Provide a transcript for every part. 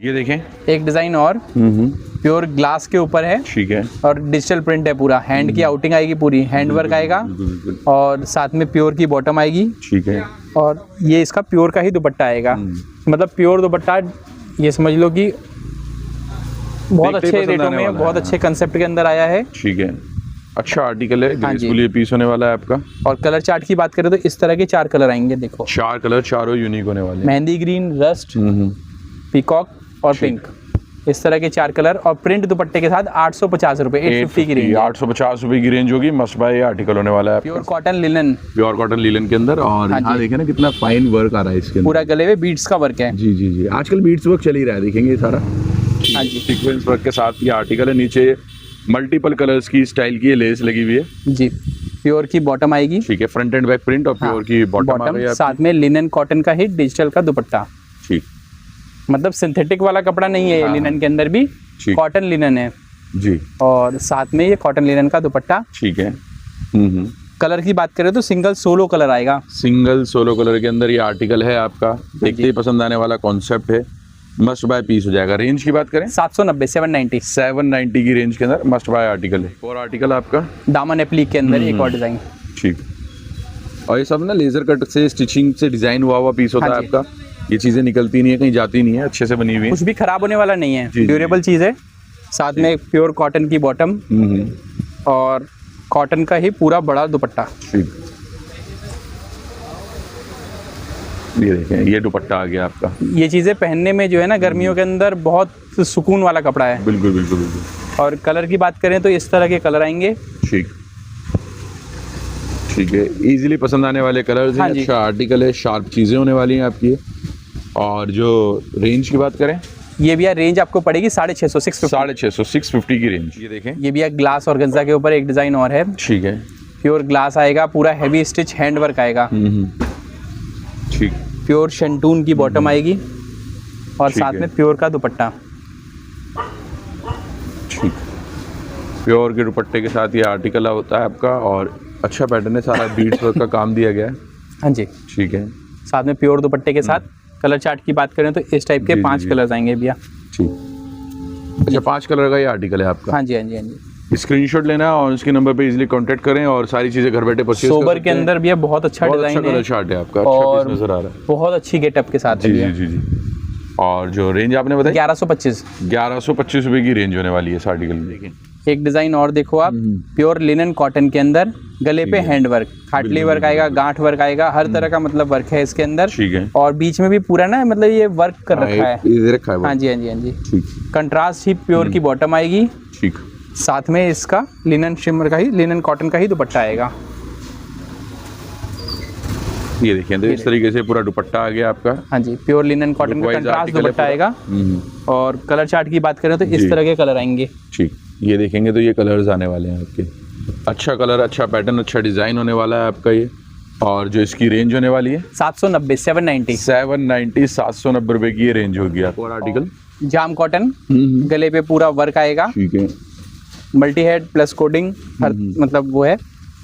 ये देखें, एक डिजाइन और प्योर ग्लास के ऊपर है, ठीक है। और डिजिटल प्रिंट है पूरा, हैंड की आउटिंग आएगी, पूरी हैंड वर्क आएगा, बिल्कुल, और साथ में प्योर की बॉटम आएगी, ठीक है। और ये इसका प्योर का ही दुपट्टा आएगा। मतलब प्योर दुपट्टा, ये समझ लो कि बहुत देखते ही अच्छे पसंद रेटों आने में, वाला बहुत है। अच्छे कंसेप्ट के अंदर आया है। ठीक है, अच्छा आर्टिकल है, हाँ जी। ग्रेसफुल ये पीस होने वाला है आपका। और कलर चार्ट की बात करें तो इस तरह के 4 कलर आएंगे, देखो, 4 कलर, चारों यूनिक होने वाले हैं। मेहंदी ग्रीन, रस्ट, पीकॉक और पिंक, इस तरह के 4 कलर, और प्रिंट दुपट्टे के साथ 850 रुपए, 850 की रेंज, 850 रुपए की रेंज होगी। मस्ट बाय आर्टिकल होने वाला है। Pure cotton linen, pure cotton linen के अंदर, और हाँ यहाँ जी। देखें ना कितना फाइन वर्क आ रहा है इसके अंदर। पूरा गले में बीट्स का वर्क है। जी जी जी, आजकल बीट्स वर्क चल ही रहा है, देखेंगे ये सारा। हाँ जी सीक्वेंस वर्क के साथ ये आर्टिकल है। नीचे मल्टीपल कलर्स की स्टाइल की लेस लगी हुई है। जी, प्योर की बॉटम आएगी, ठीक है, फ्रंट एंड बैक प्रिंट, और प्योर की बॉटम आ गई आपकी। साथ में लिनन कॉटन का ही डिजिटल का दुपट्टा। ठीक, मतलब सिंथेटिक वाला कपड़ा नहीं है ये, हाँ। लिनन के अंदर भी ठीक। कॉटन लिनन है, जी, और साथ में ये कॉटन लिनन का दुपट्टा। ठीक है। कलर की बात करें तो सिंगल सोलो कलर आएगा। सिंगल सोलो कलर के अंदर ये आर्टिकल है आपका। देखते ही पसंद आने वाला कॉन्सेप्ट है, मस्ट बाय पीस हो जाएगा। रेंज की बात करें 790, 790। 790 की रेंज के अंदर मस्ट बाय आर्टिकल है। और आर्टिकल आपका, दामन एप्लीक के अंदर एक और डिजाइन। ठीक। और ये सब ना लेजर कट से, स्टिचिंग से डिजाइन हुआ पीस होता हाँ है जी। आपका। ये चीजें निकलती नहीं है, कहीं जाती नहीं है, अच्छे से बनी हुई है। कुछ भी खराब होने वाला नहीं है, जी, जी। ड्यूरेबल चीज़ है। साथ में एक प्योर कॉटन की बॉटम, और कॉटन का ही पूरा बड़ा दुपट्टा। ठीक, ये देखें, ये दुपट्टा आ गया आपका। ये चीज़ें पहनने में जो है ना, गर्मियों के अंदर बहुत सुकून वाला कपड़ा है। बिल्कुल बिल्कुल बिल्कुल। और कलर की बात करें तो इस तरह के कलर आएंगे। ठीक, ठीक है, इजीली पसंद आने वाले कलर्स हैं। हाँ जी। अच्छा आर्टिकल है, शार्प चीज़ें होने वाली हैं आपकी। और जो रेंज की बात करें, ये भी रेंज आपको पड़ेगी 650, 650। 650, 650 की रेंज। ये देखें, ये भी ग्लास और गंजा के ऊपर एक डिज़ाइन और है। ठीक है। प्योर ग्लास आएगा, पूरा हैवी स्टिच हैंड वर्क आएगा। ठीक, प्योर शंटून की बॉटम आएगी, और ठीक साथ है। में प्योर का दुपट्टा। ठीक, प्योर के दुपट्टे के साथ ये आर्टिकल होता है आपका। और अच्छा पैटर्न है, सारा बीड्स वर्क का काम दिया गया है। हाँ जी, ठीक है, साथ में प्योर दुपट्टे के साथ। कलर चार्ट की बात करें तो इस टाइप के जी, 5 जी। कलर्स आएंगे भैया। ठीक। अच्छा, 5 कलर का ये आर्टिकल है आपका। हाँ जी, हाँ जी, हाँ जी। स्क्रीनशॉट लेना है और उसके नंबर पे इजीली कांटेक्ट करें, और सारी चीजें घर बैठे परचेज कर सोबर सकते के हैं। अंदर भी बहुत अच्छा बहुत अच्छा डिजाइन कलर है, चार्ट है आपका। अच्छा और पीस नजर आ रहा है। बहुत अच्छी गेटअप के साथ है जी भैया। जी जी जी। और जो रेंज आपने बताई 1125। 1125 रुपए की रेंज होने वाली है इस आर्टिकल में। देखिए, एक डिजाइन और देखो आप, प्योर लिनन कॉटन के अंदर, गले पे हैंड वर्क, खाटली वर्क आएगा, गांठ वर्क आएगा, हर तरह का मतलब वर्क है इसके अंदर। ठीक है। और बीच में भी पूरा ना, मतलब ये वर्क कर रखा है। ये रखा है वो। हाँ जी, हाँ जी, हाँ जी। ठीक, कंट्रास्ट ही प्योर की बॉटम आएगी, ठीक। साथ में इसका लिनन शिमर का ही, लिनन कॉटन का ही दुपट्टा आएगा। ये देखिए, तो इस तरीके से पूरा दुपट्टा आ गया आपका। हाँ जी, प्योर लिनन कॉटन का Look-wise कंट्रास्ट article है दुपट्टा पूरा। आएगा। और कलर चार्ट की बात करें तो इस जी। तरह के कलर आएंगे। ठीक, ये देखेंगे तो ये कलर्स आने वाले हैं आपके। अच्छा कलर, अच्छा पैटर्न, अच्छा डिजाइन होने वाला है आपका ये। और जो इसकी रेंज होने वाली है 790, 790। 790, 790 रुपए की ये रेंज होगी आपको। और आर्टिकल, जाम कॉटन, गले पे पूरा वर्क आएगा, ठीक है, मल्टी हेड प्लस कोडिंग, हर मतलब वो है।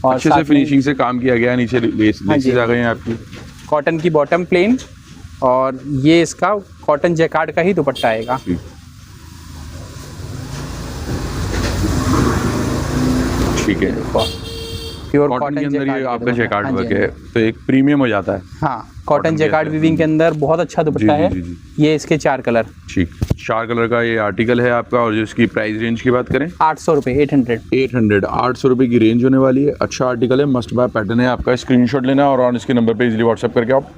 और अच्छे साथ से में फिनिशिंग से काम किया गया है। नीचे लेसेस हाँ जी। आ गए हैं आपकी। कॉटन की बॉटम प्लेन, और ये इसका कॉटन जैकार्ड का ही दुपट्टा आएगा। ठीक, ठीक है। प्योर कॉटन के अंदर ये आपका जैकार्ड हाँ जी, वर्क है, तो एक प्रीमियम हो जाता है। हाँ, कॉटन Cotton जैकार्ड जैसा। वीविंग के अंदर बहुत अच्छा दुपट्टा जी, है। जी, जी, ये इसके 4 कलर, ठीक, 4 कलर का ये आर्टिकल है आपका। और जो इसकी प्राइस रेंज की बात करें 800 रुपये, 800। 800 रुपए की रेंज होने वाली है। अच्छा आर्टिकल है, मस्ट बाय पैटर्न है आपका। स्क्रीनशॉट लेना और ऑन इसके नंबर पे इजीली व्हाट्सएप करके आप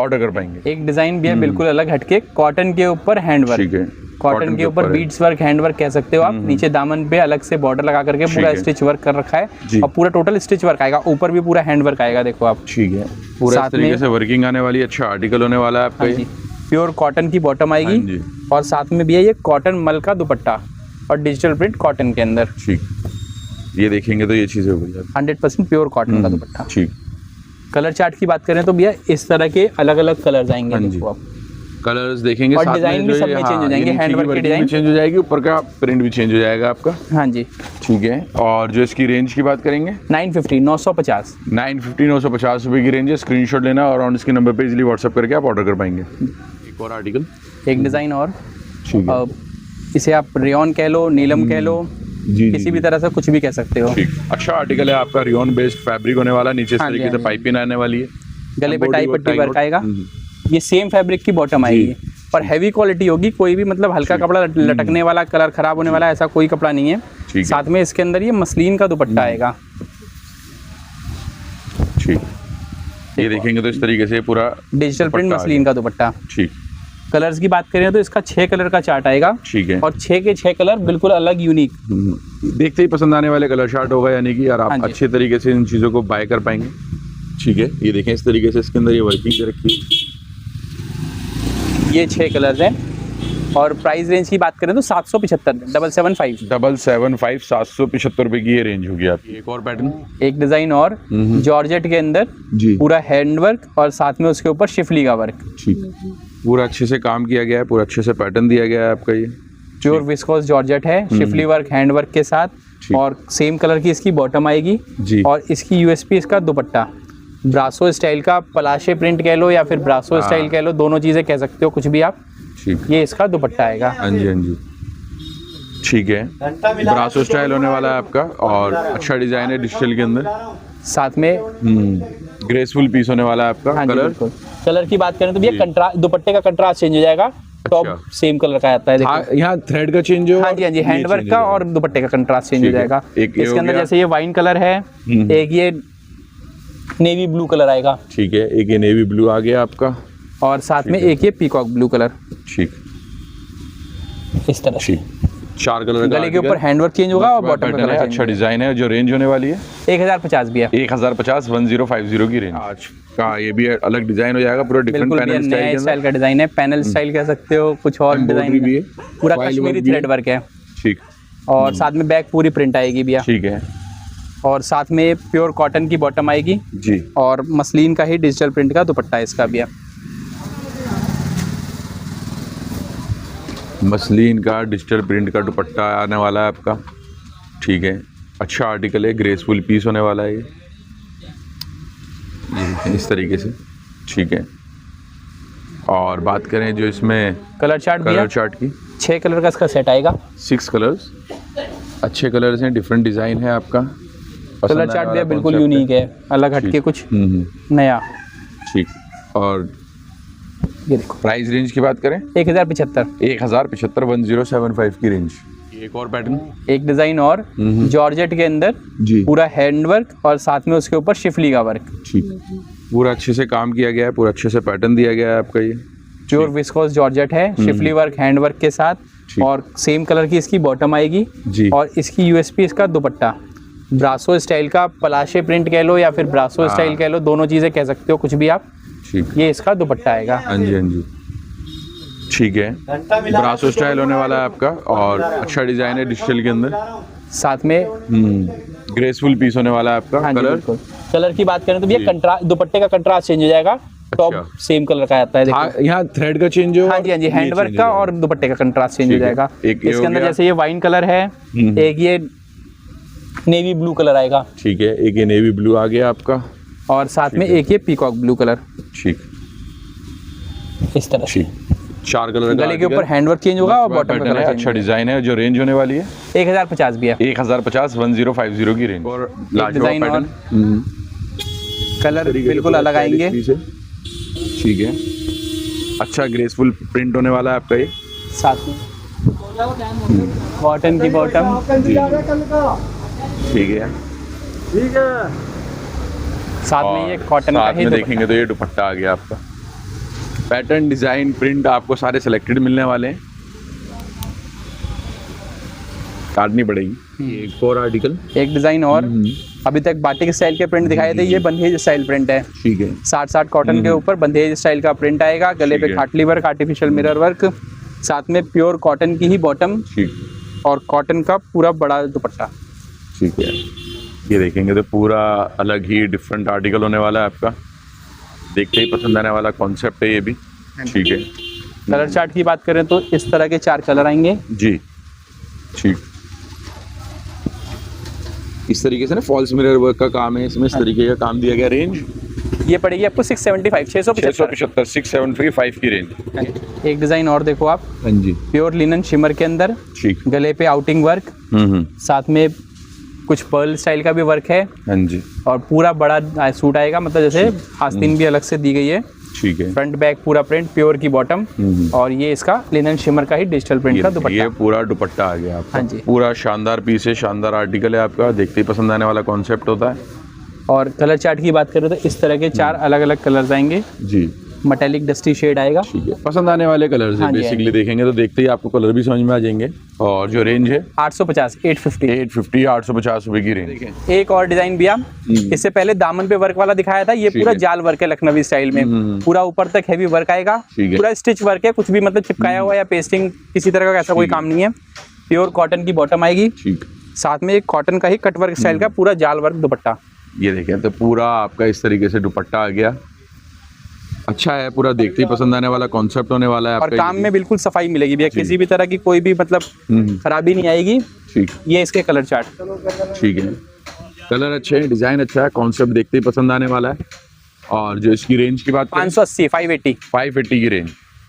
ऑर्डर कर पाएंगे। एक डिजाइन भी है बिल्कुल अलग हटके, कॉटन के ऊपर हैंड वर्क। ठीक है, कॉटन के ऊपर है। बीड्स वर्क, हैंड वर्क कह सकते हो आप। नीचे दामन पे अलग से बॉर्डर लगा करके पूरा है। स्टिच वर्क कर रखा जी। है, और पूरा टोटल स्टिच वर्क आएगा। ऊपर भी पूरा हैंड वर्क आएगा, देखो आप। ठीक है, पूरा साथ इस तरीके में- से वर्किंग आने वाली है। अच्छा आर्टिकल होने वाला है आपका हाँ ये। जी, प्योर कॉटन की बॉटम हाँ आएगी, जी। और साथ में भी है ये कॉटन मल का दुपट्टा, और डिजिटल प्रिंट कॉटन के अंदर। ठीक, ये देखेंगे तो ये चीज़ें हो गई आपकी। 100% प्योर कॉटन का दुपट्टा। ठीक, कलर चार्ट की बात करें तो भैया इस तरह के अलग अलग कलर्स आएंगे, हाँ जी। देखो आप। कलर्स देखेंगे, और साथ डिजाइन में भी जो सब ये- में हाँ, change हो जाएंगे, ये नीचे हैंड की वर्क की working डिजाइन। भी चेंज हो जाएगी, ऊपर का प्रिंट भी चेंज हो जाएगा आपका। हाँ जी, ठीक है। और जो इसकी रेंज की बात करेंगे 950, 950। 950, 950 रुपए की रेंज है। स्क्रीनशॉट लेना और ऑन इसके नंबर पे इजीली व्हाट्सएप करके आप ऑर्डर कर पाएंगे। एक और आर्टिकल, एक डिजाइन और, ठीक है। इसे आप रेयन कह लो, नीलम कह लो, जी किसी भी तरह से कुछ भी कह सकते हो। ठीक। अच्छा आर्टिकल है आपका, रेयन बेस्ड फैब्रिक होने वाला, नीचे इस हाँ जी, तरीके हाँ से जी। पाइपिंग आने वाली है, गले पे Embroidery टाई work, पट्टी tie वर्क work। आएगा। ये सेम फैब्रिक की बॉटम आएगी, पर हैवी क्वालिटी होगी। कोई भी मतलब हल्का ठीक। कपड़ा लटकने वाला, कलर खराब होने वाला ऐसा कोई कपड़ा नहीं है। ठीक है। साथ में इसके अंदर ये मसलिन का दुपट्टा आएगा। ठीक। ये देखेंगे तो इस तरीके से पूरा डिजिटल प्रिंट दुपट्टा आ मसलिन का दुपट्टा। गया। ठीक। कलर्स की बात करें तो इसका 6 कलर का चार्ट आएगा, ठीक है। और 6 के 6 कलर बिल्कुल अलग यूनिक। देखते ही पसंद आने वाले कलर चार्ट होगा, यानी कि यार हाँ आप जी। अच्छे तरीके से इन चीज़ों को बाय कर पाएंगे। ठीक है। ये देखें इस तरीके से इसके अंदर ये वर्किंग दे रखी है। ये 6 कलर्स हैं, और प्राइस रेंज की बात करें तो 775, 775। 775, 775 रुपए की ये रेंज होगी आपकी। एक और पैटर्न एक डिज़ाइन और जॉर्जेट के अंदर जी। पूरा हैंड वर्क, और साथ में उसके ऊपर शिफली का वर्क। ठीक। पूरा अच्छे से काम किया गया है, पूरा अच्छे से पैटर्न दिया गया है आपका। ये प्योर विस्कोस जॉर्जेट है, शिफली वर्क, हैंड वर्क के साथ, ठीक। और सेम कलर की इसकी बॉटम आएगी जी। और इसकी यूएसपी इसका दुपट्टा ब्रासो स्टाइल का, पलाशे प्रिंट कह लो या फिर ब्रासो स्टाइल कह लो, दोनों चीज़ें कह सकते हो, कुछ भी आप। ठीक। ये इसका दुपट्टा आएगा। हाँ जी, हाँ जी। ठीक है। ब्रासो स्टाइल होने वाला है आपका, और अच्छा डिजाइन है डिजिटल के अंदर। साथ में ग्रेसफुल पीस होने वाला है आपका। हाँ जी, कलर बिल्कुल। कलर की बात करें तो भैया जी। कंट्रास्ट, दुपट्टे का कंट्रास्ट चेंज हो जाएगा। टॉप अच्छा। सेम कलर का आता है, देखो। हाँ, यहाँ थ्रेड का चेंज हो। हाँ जी, हाँ जी, हैंड वर्क का और दुपट्टे का कंट्रास्ट चेंज हो ठीक है। जाएगा। एक ये इसके हो अंदर गया। जैसे ये वाइन कलर है, एक ये नेवी ब्लू कलर आएगा, ठीक है। एक ये नेवी ब्लू आ गया आपका। और साथ में एक ये पीकॉक ब्लू कलर, ठीक। इस तरह से। ठीक। 4 कलर का गले के ऊपर हैंड वर्क चेंज होगा और बॉटम का कलर अच्छा डिजाइन है। जो रेंज होने वाली है 1050 भी है। 1050, 1050 की रेंज। आज का ये भी अलग डिजाइन हो जाएगा, पूरा डिफरेंट बिल्कुल पैनल भी स्टाइल नया के अंदर। स्टाइल का डिजाइन है, पैनल स्टाइल कह सकते हो, कुछ और Embroidery डिजाइन भी है, पूरा foil कश्मीरी work भी है। थ्रेड वर्क है, ठीक। और साथ में बैक पूरी प्रिंट आएगी भैया, ठीक है और साथ में प्योर कॉटन की बॉटम आएगी, जी। और मसलिन का ही डिजिटल प्रिंट का दुपट्टा है इसका भैया। मसलिन का डिजिटल प्रिंट का दुपट्टा आने वाला है आपका। ठीक है। अच्छा आर्टिकल है, ग्रेसफुल पीस होने वाला है ये इस तरीके से। ठीक है। और बात करें जो इसमें कलर चार्ट भैया, कलर चार्ट की, 6 कलर का इसका सेट आएगा। 6 कलर्स, अच्छे कलर्स हैं, डिफरेंट डिज़ाइन है आपका। कलर चार्ट भैया बिल्कुल यूनिक है, अलग हटके कुछ नया। ठीक। और ये देखो, प्राइस रेंज की बात करें 1075। 1075, 1075 की रेंज। एक और पैटर्न एक डिजाइन और जॉर्जेट के अंदर जी। पूरा हैंड वर्क, और साथ में उसके ऊपर शिफली का वर्क। ठीक। पूरा अच्छे से काम किया गया है, पूरा अच्छे से पैटर्न दिया गया है आपका। ये प्योर विस्कोस जॉर्जेट है, शिफली वर्क, हैंड वर्क के साथ, ठीक। और सेम कलर की इसकी बॉटम आएगी जी। और इसकी यूएसपी इसका दुपट्टा ब्रासो स्टाइल का, पलाशे प्रिंट कह लो या फिर ब्रासो स्टाइल कह लो, दोनों चीज़ें कह सकते हो, कुछ भी आप। ठीक। ये इसका दुपट्टा आएगा। हाँ जी, हाँ जी। ठीक है। ब्रासो स्टाइल होने वाला है आपका, और अच्छा डिजाइन है डिजिटल के अंदर। साथ में ग्रेसफुल पीस होने वाला है आपका। हाँ जी, कलर बिल्कुल। कलर की बात करें तो जी। भैया कंट्रास्ट, दुपट्टे का कंट्रास्ट चेंज हो जाएगा। टॉप अच्छा। सेम कलर का आता है, देखो। हाँ, यहाँ थ्रेड का चेंज हो। हाँ जी, हाँ जी, हैंड वर्क का और दुपट्टे का कंट्रास्ट चेंज हो ठीक है। जाएगा। एक ये इसके हो अंदर गया। जैसे ये वाइन कलर है, एक ये नेवी ब्लू कलर आएगा, ठीक है। एक ये नेवी ब्लू आ गया आपका। और साथ में एक ये पीकॉक ब्लू कलर, ठीक। इस तरह से। ठीक। 4 कलर गले के ऊपर हैंड वर्क चेंज होगा और बॉटम का कलर है। अच्छा डिजाइन है। जो रेंज होने वाली है 1050 भी है। 1050, 1050 की रेंज। और डिजाइन और कलर बिल्कुल अलग आएंगे। ठीक है। अच्छा ग्रेसफुल प्रिंट होने वाला है आपका ये। साथ में कॉटन की बॉटम, ठीक है। साथ में ये कॉटन का साथ ही में दुपट्टा। देखेंगे तो ये दुपट्टा आ गया आपका। पैटर्न, डिजाइन, प्रिंट आपको सारे सिलेक्टेड मिलने वाले हैं, काटनी पड़ेगी। ये एक और आर्टिकल, एक डिजाइन और अभी तक बाटिक स्टाइल के प्रिंट दिखाए थे, ये बंधेज स्टाइल प्रिंट है। ठीक है। 60 कॉटन के ऊपर बंधेज स्टाइल का प्रिंट आएगा, गले ठीक पे है। Khatli work, artificial mirror work, साथ में प्योर कॉटन की ही बॉटम ठीक। और कॉटन का पूरा बड़ा दुपट्टा। ठीक है। ये देखेंगे तो पूरा अलग ही डिफरेंट आर्टिकल होने वाला है आपका। देखते ही पसंद आने वाला कॉन्सेप्ट है ये भी। ठीक है। कलर चार्ट की बात करें तो इस तरह के 4 कलर आएंगे। जी। ठीक। इस तरीके से ना फॉल्स मिरर वर्क का काम है इसमें, इस तरीके का काम दिया गया। रेंज ये पड़ेगी आपको 675 675। 675 675 की रेंज। एक डिजाइन और देखो आप, हाँ जी, प्योर लिनन शिमर के अंदर, ठीक। गले पे आउटिंग वर्क, साथ में कुछ पर्ल स्टाइल का भी वर्क है, हाँ जी, और पूरा बड़ा सूट आएगा, मतलब जैसे आस्तीन भी अलग से दी गई है, ठीक है। फ्रंट बैक पूरा प्रिंट प्योर की बॉटम, और ये इसका लिनन शिमर का ही डिजिटल प्रिंट का ये दुपट्टा। पूरा दुपट्टा आ गया आपका। हाँ जी। पूरा शानदार पीस है, शानदार आर्टिकल है आपका, देखते ही पसंद आने वाला कॉन्सेप्ट होता है। और कलर चार्ट की बात करें तो इस तरह के 4 अलग अलग कलर्स आएंगे, जी, मेटालिक डस्टी शेड आएगा। ठीक है। पसंद आने वाले कलर्स है, हाँ जी, बेसिकली देखेंगे तो देखते ही आपको कलर भी समझ में आ जाएंगे। और जो रेंज है 850 850 850 रुपए की रेंज। एक और डिजाइन भी आप, इससे पहले दामन पे वर्क वाला दिखाया था, ये ठीक पूरा है। जाल वर्क है लखनवी स्टाइल में, पूरा ऊपर तक हैवी वर्क आएगा, ठीक है। पूरा स्टिच वर्क है, कुछ भी मतलब चिपकाया हुआ या पेस्टिंग किसी तरह का ऐसा कोई काम नहीं है। प्योर कॉटन की बॉटम आएगी, ठीक। साथ में एक कॉटन का ही कट वर्क स्टाइल का पूरा जाल वर्क दुपट्टा। ये देखें तो पूरा आपका इस तरीके से दुपट्टा आ गया, अच्छा है, पूरा देखते ही पसंद आने वाला कॉन्सेप्ट होने वाला है और आपका। काम में बिल्कुल सफाई मिलेगी भैया, किसी भी तरह की कोई भी मतलब खराबी नहीं आएगी। ठीक, ये इसके कलर चार्ट, ठीक है। कलर अच्छे हैं, डिजाइन अच्छा है, कॉन्सेप्ट देखते ही पसंद आने वाला है। और जो इसकी रेंज की बात करें 580 580 580 की रेंज।